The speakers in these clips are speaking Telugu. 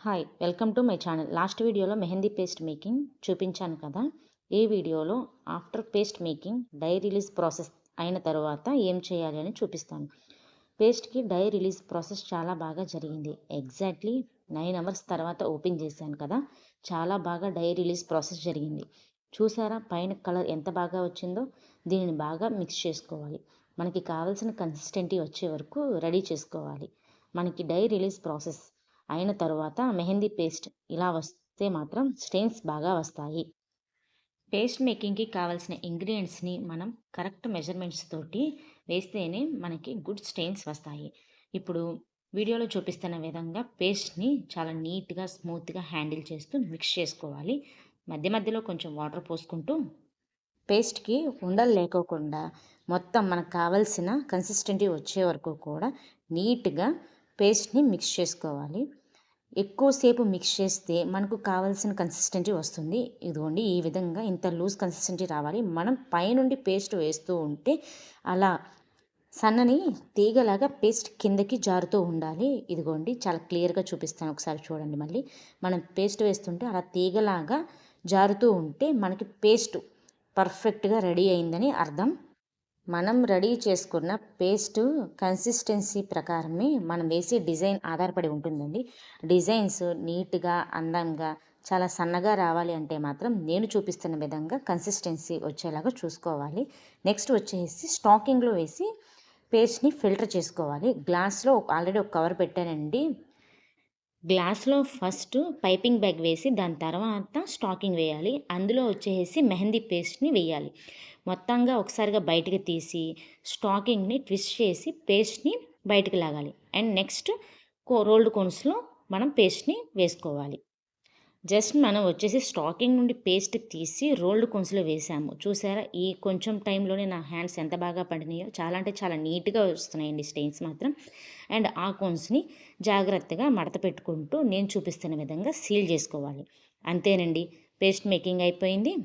Hi welcome to my channel. Last వీడియోలో మెహందీ పేస్ట్ మేకింగ్ చూపించాను కదా. ఈ వీడియోలో after paste making dye release process అయిన తర్వాత ఏం చేయాలి అని చూపిస్తాను. పేస్ట్కి డై రిలీజ్ ప్రాసెస్ చాలా బాగా జరిగింది. ఎగ్జాక్ట్లీ 9 అవర్స్ తర్వాత ఓపెన్ చేశాను కదా, చాలా బాగా డై రిలీజ్ ప్రాసెస్ జరిగింది. చూసారా పైన కలర్ ఎంత బాగా వచ్చిందో. దీనిని బాగా మిక్స్ చేసుకోవాలి. మనకి కావాల్సిన కన్సిస్టెంటీ వచ్చే వరకు రెడీ చేసుకోవాలి. మనకి డై రిలీజ్ ప్రాసెస్ అయిన తర్వాత మెహందీ పేస్ట్ ఇలా వస్తే మాత్రం స్టెయిన్స్ బాగా వస్తాయి. పేస్ట్ మేకింగ్కి కావాల్సిన ఇంగ్రీడియంట్స్ని మనం కరెక్ట్ మెజర్మెంట్స్ తోటి వేస్తేనే మనకి గుడ్ స్టెయిన్స్ వస్తాయి. ఇప్పుడు వీడియోలో చూపిస్తున్న విధంగా పేస్ట్ని చాలా నీట్గా స్మూత్గా హ్యాండిల్ చేస్తూ మిక్స్ చేసుకోవాలి. మధ్య మధ్యలో కొంచెం వాటర్ పోసుకుంటూ పేస్ట్కి ఉండలు లేకోకుండా మొత్తం మనకు కావాల్సిన కన్సిస్టెంటీ వచ్చే వరకు కూడా నీట్గా పేస్ట్ని మిక్స్ చేసుకోవాలి. ఎక్కువసేపు మిక్స్ చేస్తే మనకు కావాల్సిన కన్సిస్టెంటీ వస్తుంది. ఇదిగోండి ఈ విధంగా ఇంత లూజ్ కన్సిస్టెంటీ రావాలి. మనం పైనుండి పేస్ట్ వేస్తూ ఉంటే అలా సన్నని తీగలాగా పేస్ట్ కిందకి జారుతూ ఉండాలి. ఇదిగోండి చాలా క్లియర్గా చూపిస్తాను, ఒకసారి చూడండి. మళ్ళీ మనం పేస్ట్ వేస్తుంటే అలా తీగలాగా జారుతూ ఉంటే మనకి పేస్ట్ పర్ఫెక్ట్గా రెడీ అయిందని అర్థం. మనం రెడీ చేసుకున్న పేస్ట్ కన్సిస్టెన్సీ ప్రకారమే మనం వేసే డిజైన్ ఆధారపడి ఉంటుందండి. డిజైన్స్ నీట్గా అందంగా చాలా సన్నగా రావాలి అంటే మాత్రం నేను చూపిస్తున్న విధంగా కన్సిస్టెన్సీ వచ్చేలాగా చూసుకోవాలి. నెక్స్ట్ వచ్చేసి స్టాకింగ్లో వేసి పేస్ట్ని ఫిల్టర్ చేసుకోవాలి. గ్లాస్లో ఆల్రెడీ ఒక కవర్ పెట్టానండి. గ్లాస్లో ఫస్ట్ పైపింగ్ బ్యాగ్ వేసి దాని తర్వాత స్టాకింగ్ వేయాలి. అందులో వచ్చేసి మెహందీ పేస్ట్ని వేయాలి. మొత్తంగా ఒకసారిగా బయటికి తీసి స్టాకింగ్ని ట్విస్ట్ చేసి పేస్ట్ని బయటికి లాగాలి. అండ్ నెక్స్ట్ రోల్డ్ కోన్స్లో మనం పేస్ట్ని వేసుకోవాలి. జస్ట్ మనం వచ్చేసి స్టాకింగ్ నుండి పేస్ట్ తీసి రోల్డ్ కోన్స్లో వేసాము. చూసారా ఈ కొంచెం టైంలోనే నా హ్యాండ్స్ ఎంత బాగా పడినాయో. చాలా అంటే చాలా నీట్గా వస్తున్నాయండి స్టెయిన్స్ మాత్రం. అండ్ ఆ కోన్స్ని జాగ్రత్తగా మడత పెట్టుకుంటూ నేను చూపిస్తున్న విధంగా సీల్ చేసుకోవాలి. అంతేనండి, పేస్ట్ మేకింగ్ అయిపోయింది.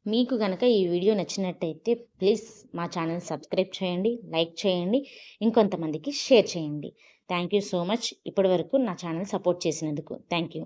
మీకు కనుక ఈ వీడియో నచ్చినట్టయితే ప్లీజ్ మా ఛానల్ సబ్స్క్రైబ్ చేయండి, లైక్ చేయండి, ఇంకొంతమందికి షేర్ చేయండి. థ్యాంక్ యూ సో మచ్ ఇప్పటి వరకు నా ఛానల్ సపోర్ట్ చేసినందుకు. Thank you.